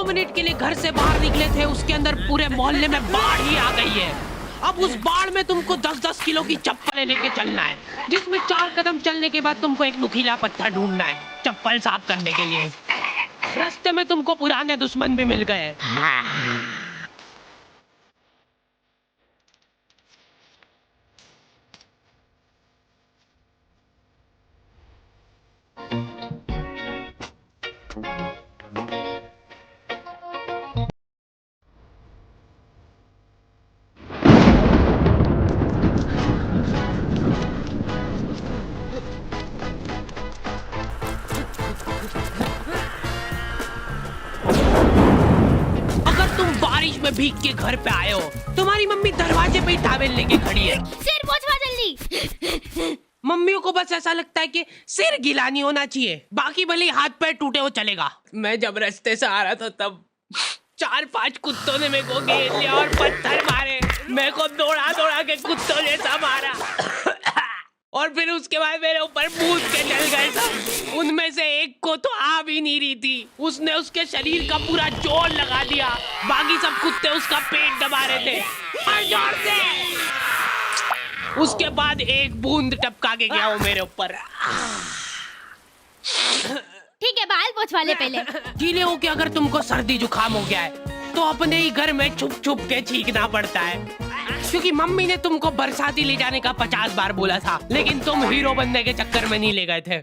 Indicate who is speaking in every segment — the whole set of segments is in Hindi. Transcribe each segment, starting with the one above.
Speaker 1: मिनट के लिए घर से बाहर निकले थे, उसके अंदर पूरे मोहल्ले में बाढ़ ही आ गई है। अब उस बाढ़ में तुमको 10-10 किलो की चप्पलें लेके चलना है, जिसमें 4 कदम चलने के बाद तुमको एक नुकीला पत्थर ढूंढना है चप्पल साफ करने के लिए। रास्ते में तुमको पुराने दुश्मन भी मिल गए। बारिश में भीग के घर पे आए हो, तुम्हारी मम्मी दरवाजे पे ही टॉवेल लेके खड़ी है।
Speaker 2: सिर पोंछवा जल्दी।
Speaker 1: मम्मियों को बस ऐसा लगता है कि सिर गीला नहीं होना चाहिए, बाकी भले ही हाथ पैर टूटे हो चलेगा। मैं जब रास्ते से आ रहा था तब 4-5 कुत्तों ने मेरे को घेर लिया और पत्थर मारे। मेरे को दौड़ा दौड़ा के कुत्तों ने सब मारा और फिर उसके बाद मेरे ऊपर कूद के चल गए सब। उनमें से एक को तो आ भी नहीं रही थी, उसने उसके शरीर का पूरा जोर लगा दिया। बाकी सब कुत्ते उसका पेट दबा रहे थे और जोर से। उसके बाद एक बूंद टपका के गया वो मेरे ऊपर।
Speaker 2: ठीक है, बाल पोंछवा ले पहले।
Speaker 1: गीले हो के अगर तुमको सर्दी जुकाम हो गया है तो अपने ही घर में छुप छुप के छींकना पड़ता है, क्योंकि मम्मी ने तुमको बरसाती ले जाने का 50 बार बोला था, लेकिन तुम हीरो बनने के चक्कर में नहीं ले गए थे।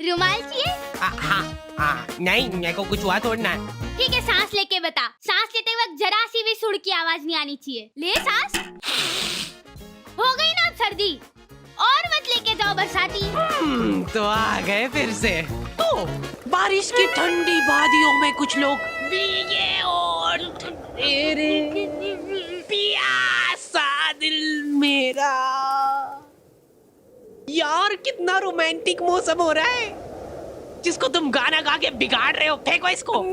Speaker 2: रुमाल चाहिए?
Speaker 1: हाँ, नहीं मेरे को कुछ हुआ थोड़ा ना।
Speaker 2: ठीक है, सांस लेके बता। सांस लेते वक्त जरा सी भी सुर की आवाज नहीं आनी चाहिए। ले सांस। हो गई ना सर्दी, और मत लेके जाओ बरसाती।
Speaker 1: तो आ गए फिर से। तो बारिश की ठंडी वादियों में कुछ लोग भीगे और तेरे प्यासा दिल मेरा। यार कितना रोमांटिक मौसम हो रहा है, जिसको तुम गाना गा के बिगाड़ रहे हो। फेंको इसको।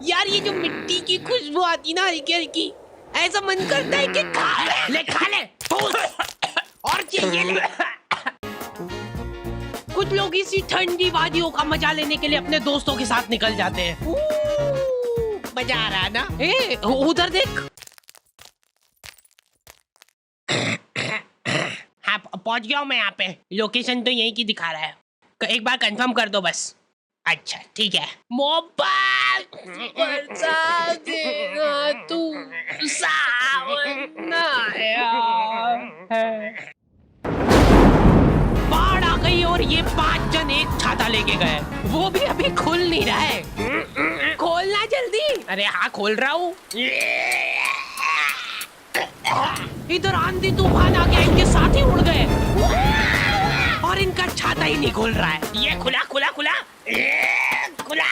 Speaker 1: यार ये जो मिट्टी की खुशबू आती ना हल्की हल्की, ऐसा मन करता है कि खा ले और चाहिए ले। कुछ लोग इसी ठंडी वादियों का मजा लेने के लिए अपने दोस्तों के साथ निकल जाते हैं। मजा आ रहा है ना? उधर देख। हाँ पहुंच गया हूँ मैं यहाँ पे। लोकेशन तो यही की दिखा रहा है, एक बार कंफर्म कर दो बस। अच्छा ठीक है। मोबाइल बरसा देगा तू, सावन आया है। बाढ़ आ गई और ये 5 जन एक छाता लेके गए, वो भी अभी खुल नहीं रहा है। खोलना जल्दी। अरे हाँ खोल रहा हूँ। इधर आंधी तूफान आ गया, इनके साथ ही उड़ गए और इनका छाता ही नहीं खोल रहा है। ये खुला खुला खुला खुला।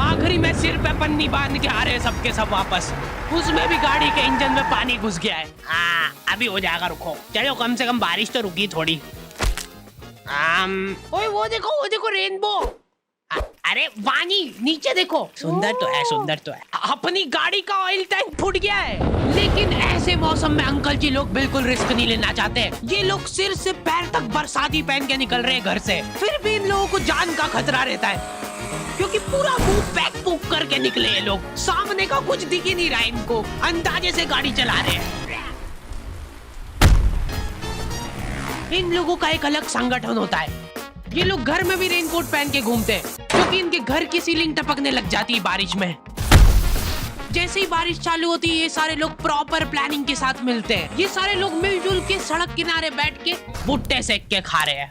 Speaker 1: आखिरी में सिर पे पन्नी बांध के आ रहे सबके सब वापस। उसमें भी गाड़ी के इंजन में पानी घुस गया है। हाँ अभी हो जाएगा, रुको। चलो कम से कम बारिश तो रुकी थोड़ी। ओए वो देखो रेनबो। अरे वानी नीचे देखो, सुंदर तो है, सुंदर तो है। अपनी गाड़ी का ऑयल टैंक फूट गया है, लेकिन ऐसे मौसम में अंकल जी लोग बिल्कुल रिस्क नहीं लेना चाहते। ये लोग सिर से पैर तक बरसाती पहन के निकल रहे हैं घर से, फिर भी इन लोगों को जान का खतरा रहता है, क्योंकि पूरा मुंह पैक पुक करके निकले ये लोग। सामने का कुछ दिख ही नहीं रहा इनको, अंदाजे से गाड़ी चला रहे हैं। इन लोगों का एक अलग संगठन होता है। ये लोग घर में भी रेनकोट पहन के घूमते हैं, क्योंकि इनके घर की सीलिंग टपकने लग जाती है बारिश में। जैसे ही बारिश चालू होती है, ये सारे लोग प्रॉपर प्लानिंग के साथ मिलते हैं। ये सारे लोग मिलजुल के सड़क किनारे बैठ के भुट्टे सेक के खा रहे हैं।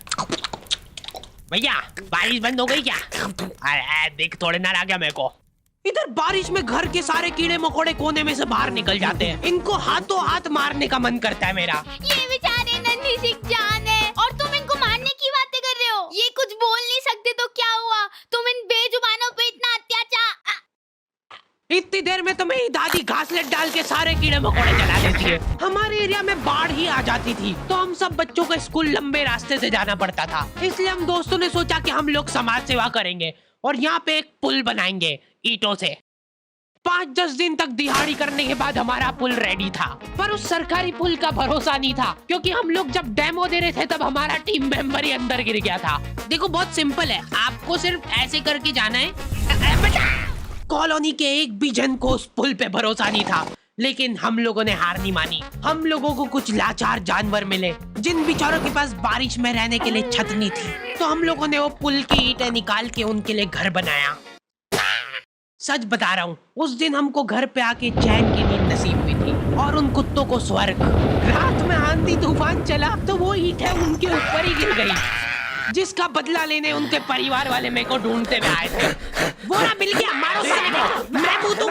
Speaker 1: भैया बारिश बंद हो गई क्या? अरे देख थोड़े ना आ गया मेरे को। इधर बारिश में घर के सारे कीड़े मकोड़े कोने में से बाहर निकल जाते हैं। इनको हाथों हाथ मारने का मन करता है मेरा।
Speaker 2: ये बेचारे नन्ही सी जान है और तुम इनको मारने की बातें कर रहे हो। ये कुछ बोल नहीं सकते तो क्या हुआ? तुम इन बेजुबानों पे इतना अत्याचार।
Speaker 1: इतनी देर में तो मेरी दादी घासलेट डाल के सारे कीड़े मकोड़े जला देती है। हमारे एरिया में बाढ़ ही आ जाती थी तो हम सब बच्चों को स्कूल लंबे रास्ते से जाना पड़ता था। इसलिए हम दोस्तों ने सोचा कि हम लोग समाज सेवा करेंगे और यहाँ पे एक पुल बनाएंगे ईंटों से। 5-10 दिन तक दिहाड़ी करने के बाद हमारा पुल रेडी था, पर उस सरकारी पुल का भरोसा नहीं था, क्योंकि हम लोग जब डेमो दे रहे थे तब हमारा टीम मेंबर ही अंदर गिर गया था। देखो बहुत सिंपल है, आपको सिर्फ ऐसे करके जाना है। कॉलोनी के एक भी जन को उस पुल पे भरोसा नहीं था, लेकिन हम लोगों ने हार नहीं मानी। हम लोगों को कुछ लाचार जानवर मिले जिन बेचारों के पास बारिश में रहने के लिए छत नहीं थी, तो हम लोगों ने वो पुल की ईंटें निकाल के उनके लिए घर बनाया। सच बता रहा हूँ, उस दिन हमको घर पे आके चैन की नींद नसीब हुई थी और उन कुत्तों को स्वर्ग। रात में आंधी तूफान चला तो वो ईंटें उनके ऊपर ही गिर गई, जिसका बदला लेने उनके परिवार वाले मेरे को ढूंढते हुए आए थे। वो ना मिल गया, मारो साले को, मैं मुंह दूंगा।